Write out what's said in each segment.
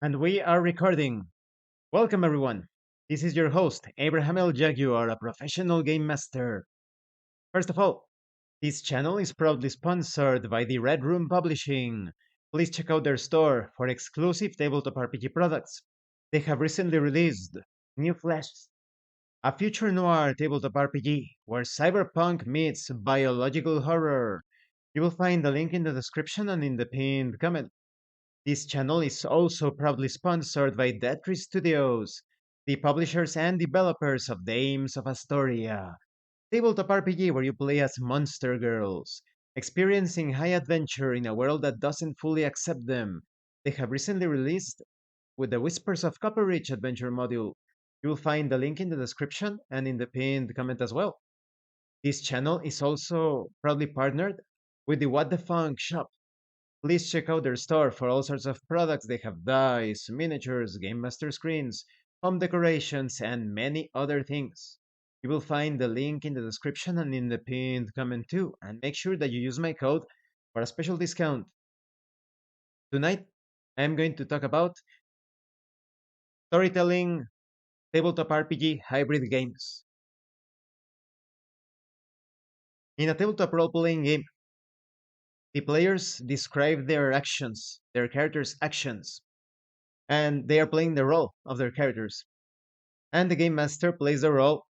And we are recording. Welcome, everyone. This is your host, Abraham L. Jaguar, a professional game master. First of all, this channel is proudly sponsored by the Red Room Publishing. Please check out their store for exclusive tabletop RPG products. They have recently released New Flesh, a future noir tabletop RPG where cyberpunk meets biological horror. You will find the link in the description and in the pinned comment. This channel is also proudly sponsored by Dead Studios, the publishers and developers of Dames of Asstoria, tabletop RPG where you play as monster girls, experiencing high adventure in a world that doesn't fully accept them. They have recently released with the Whispers of Copperridge adventure module. You will find the link in the description and in the pinned comment as well. This channel is also proudly partnered with the What the Funk shop. Please check out their store for all sorts of products. They have dice, miniatures, Game Master screens, home decorations, and many other things. You will find the link in the description and in the pinned comment too. And make sure that you use my code for a special discount. Tonight, I'm going to talk about storytelling tabletop RPG hybrid games. In a tabletop role playing game, the players describe their actions, their characters' actions, and they are playing the role of their characters. And the game master plays the role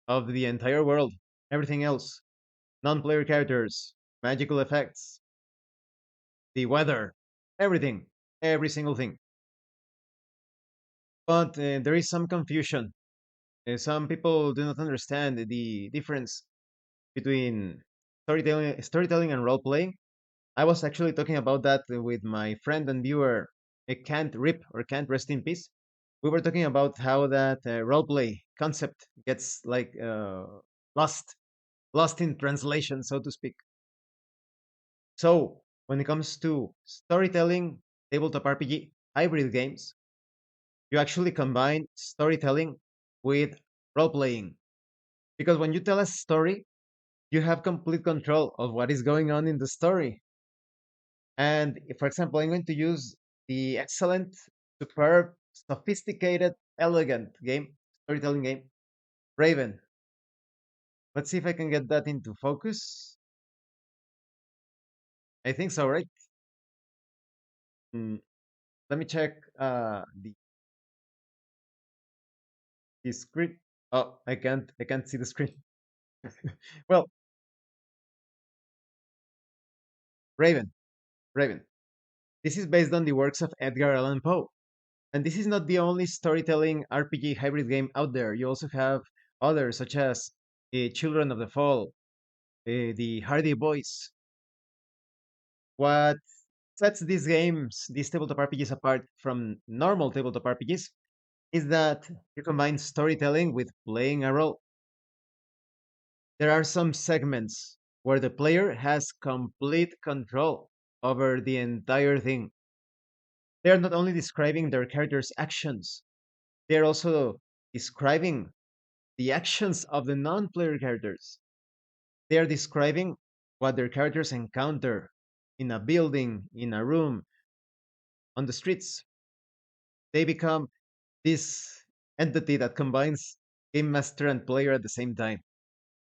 of the entire world, everything else, non player characters, magical effects, the weather, everything, every single thing. But there is some confusion. Some people do not understand the difference between storytelling and role playing. I was actually talking about that with my friend and viewer, Can't Rip or Can't Rest in Peace. We were talking about how that role play concept gets like lost lost in translation, so to speak. So, when it comes to storytelling, tabletop RPG, hybrid games, you actually combine storytelling with role playing. Because when you tell a story, you have complete control of what is going on in the story. And for example, I'm going to use the excellent, superb, sophisticated, elegant game, storytelling game, Raven. Let's see if I can get that into focus. I think so, right? Mm, let me check the screen. Oh, I can't see the screen. Well, Raven, Raven. This is based on the works of Edgar Allan Poe, and this is not the only storytelling RPG hybrid game out there. You also have others such as Children of the Fall, the Hardy Boys. What sets these games, these tabletop RPGs apart from normal tabletop RPGs is that you combine storytelling with playing a role. There are some segments where the player has complete control over the entire thing. They are not only describing their character's actions, they are also describing the actions of the non player characters. They are describing what their characters encounter in a building, in a room, on the streets. They become this entity that combines game master and player at the same time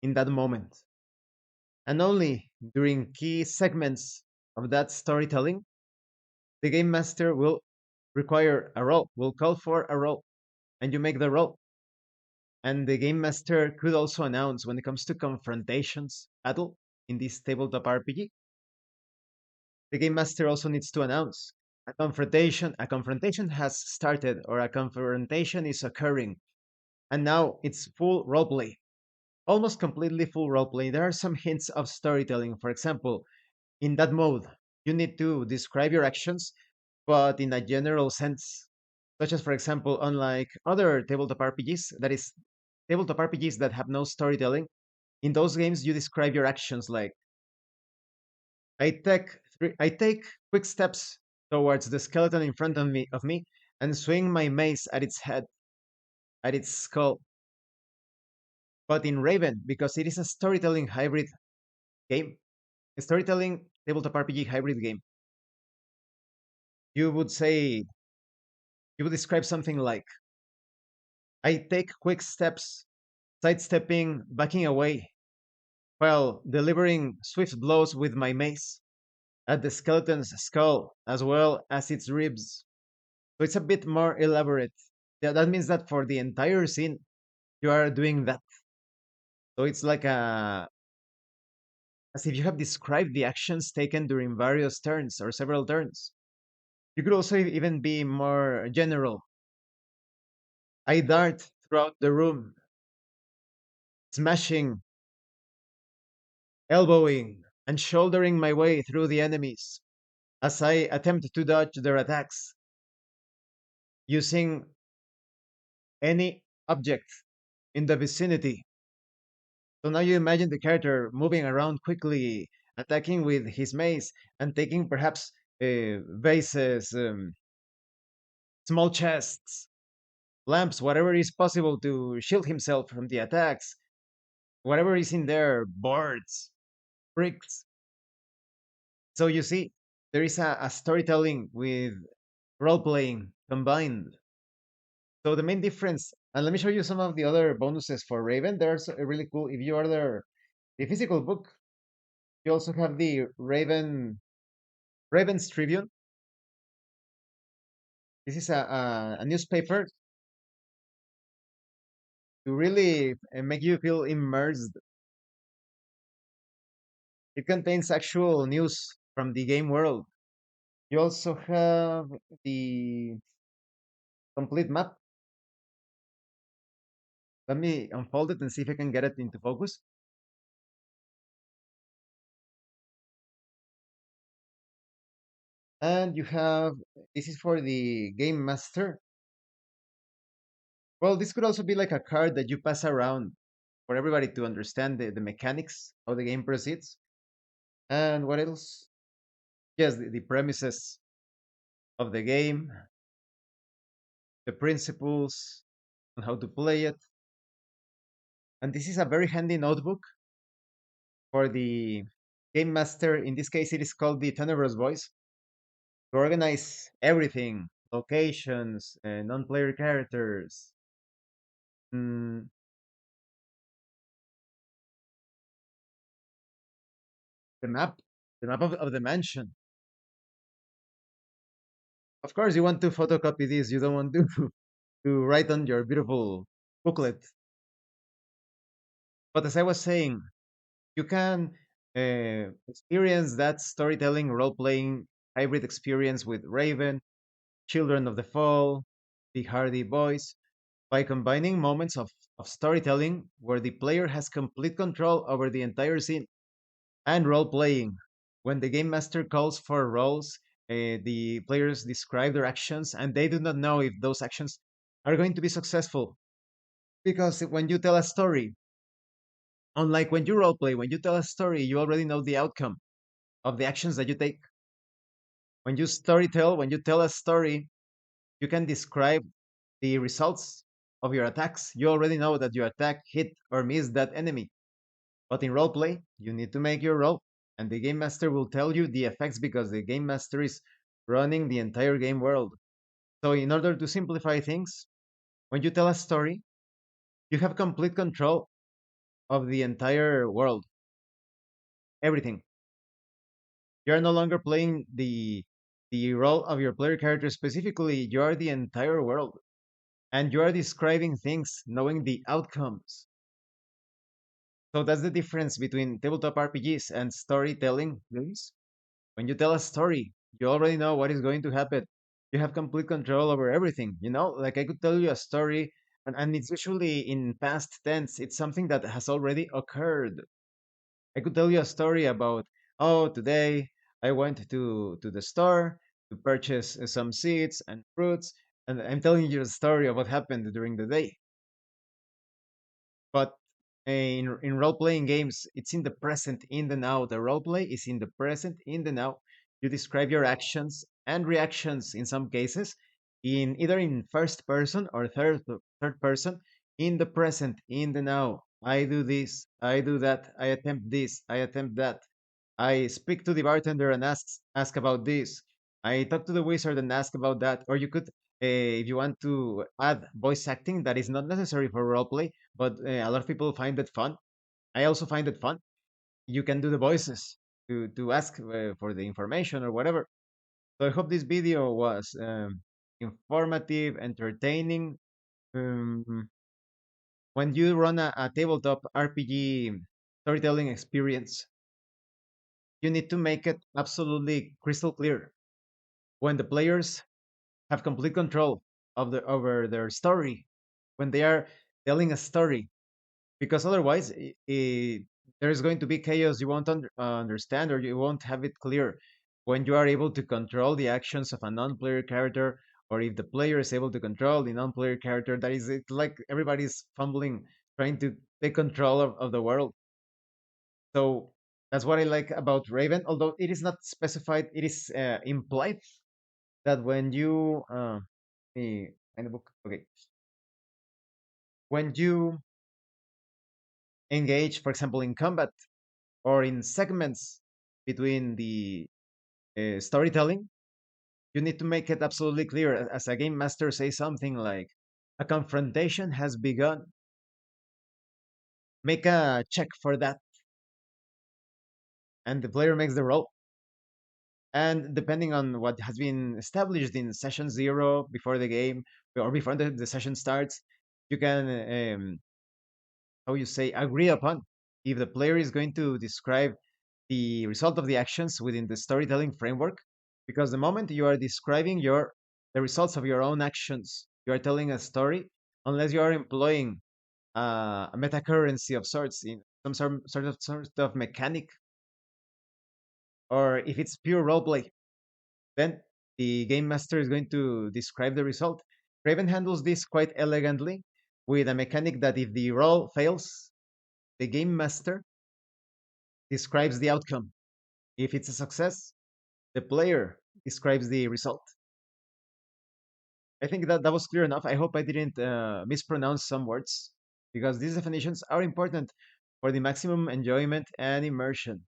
in that moment. And only during key segments of that storytelling, the game master will require a roll, will call for a roll, and you make the roll. And the game master could also announce when it comes to confrontations, battle in this tabletop RPG, the game master also needs to announce a confrontation has started or a confrontation is occurring, and now it's full roleplay, almost completely full roleplay. There are some hints of storytelling. For example, in that mode, you need to describe your actions, but in a general sense, such as, for example, unlike other tabletop RPGs, that is, tabletop RPGs that have no storytelling, in those games you describe your actions like I take quick steps towards the skeleton in front of me and swing my mace at its head, at its skull. But in Raven, because it is a storytelling hybrid game, a storytelling tabletop RPG hybrid game, you would say You would describe something like, I take quick steps, sidestepping, backing away, while delivering swift blows with my mace at the skeleton's skull as well as its ribs. So it's a bit more elaborate. Yeah, that means that for the entire scene, you are doing that. So it's like as if you have described the actions taken during various turns or several turns. You could also even be more general. I dart throughout the room, smashing, elbowing, and shouldering my way through the enemies as I attempt to dodge their attacks using any object in the vicinity. So now you imagine the character moving around quickly, attacking with his mace and taking perhaps vases, small chests, lamps, whatever is possible to shield himself from the attacks, whatever is in there, boards, bricks. So you see, there is a storytelling with role playing combined. So the main difference, and let me show you some of the other bonuses for Raven. There's a really cool. If you order the physical book, you also have the Raven's Tribune. This is a newspaper to really make you feel immersed. It contains actual news from the game world. You also have the complete map. Let me unfold it and see if I can get it into focus. And you have this is for the game master. Well, this could also be like a card that you pass around for everybody to understand the mechanics, how the game proceeds. And what else? Yes, the premises of the game, the principles, and how to play it. And this is a very handy notebook for the game master. In this case, it is called the Tenebrous Voice to organize everything, locations, non-player characters, mm, the map, the map of the mansion. Of course, you want to photocopy this. You don't want to to write on your beautiful booklet. But as I was saying, you can experience that storytelling, role-playing hybrid experience with Raven, Children of the Fall, the Hardy Boys, by combining moments of storytelling where the player has complete control over the entire scene and role playing. When the game master calls for roles, the players describe their actions and they do not know if those actions are going to be successful. Because when you tell a story, unlike when you role play, when you tell a story, you already know the outcome of the actions that you take. When you storytell, when you tell a story, you can describe the results of your attacks. You already know that your attack hit or missed that enemy. But in roleplay, you need to make your role, and the game master will tell you the effects because the game master is running the entire game world. So, in order to simplify things, when you tell a story, you have complete control of the entire world, everything. You are no longer playing the role of your player character specifically, you are the entire world. And you are describing things knowing the outcomes. So that's the difference between tabletop RPGs and storytelling games. When you tell a story, you already know what is going to happen. You have complete control over everything. Like I could tell you a story, and it's usually in past tense. It's something that has already occurred. I could tell you a story about, oh, today I went to the store to purchase some seeds and fruits, and I'm telling you a story of what happened during the day. But in role playing games, it's in the present, in the now. The role play is in the present, in the now. You describe your actions and reactions in some cases in either in first person or third person in the present, in the now. I do this, I do that, I attempt this, I attempt that. I speak to the bartender and ask about this. I talk to the wizard and ask about that. Or you could If you want to add voice acting, that is not necessary for roleplay, but a lot of people find it fun. I also find it fun. You can do the voices to ask for the information or whatever. So I hope this video was informative, entertaining. Um, when you run a tabletop RPG storytelling experience, you need to make it absolutely crystal clear. When the players have complete control of over their story, when they are telling a story, because otherwise there's going to be chaos. You won't understand, or you won't have it clear. When you are able to control the actions of a non-player character, or if the player is able to control the non-player character, that is it, like everybody's fumbling trying to take control of the world. So that's what I like about Raven, although it is not specified. It is implied that when you find the book, okay, when you engage, for example, in combat or in segments between the storytelling, you need to make it absolutely clear. As a game master, say something like, "A confrontation has begun." Make a check for that, and the player makes the roll. And depending on what has been established in session zero before the game or before the session starts, you can how you say agree upon if the player is going to describe the result of the actions within the storytelling framework, because the moment you are describing the results of your own actions, you are telling a story, unless you are employing a meta currency of sorts in some sort of mechanic, or if it's pure roleplay, then the game master is going to describe the result. Raven handles this quite elegantly with a mechanic that if the roll fails, the game master describes the outcome. If it's a success, the player describes the result. I think that that was clear enough. I hope I didn't mispronounce some words, because these definitions are important for the maximum enjoyment and immersion.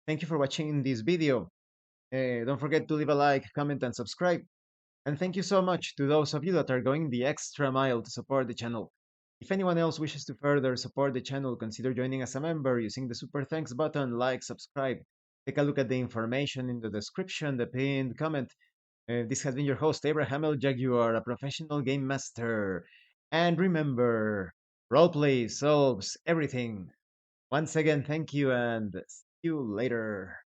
Thank you for watching this video. Don't forget to leave a like, comment, and subscribe. And thank you so much to those of you that are going the extra mile to support the channel. If anyone else wishes to further support the channel, consider joining as a member using the super thanks button, like, subscribe. Take a look at the information in the description, the pinned comment. This has been your host, Abraham L. Jaguar, a professional game master. And remember, roleplay solves everything. Once again, thank you and see you later.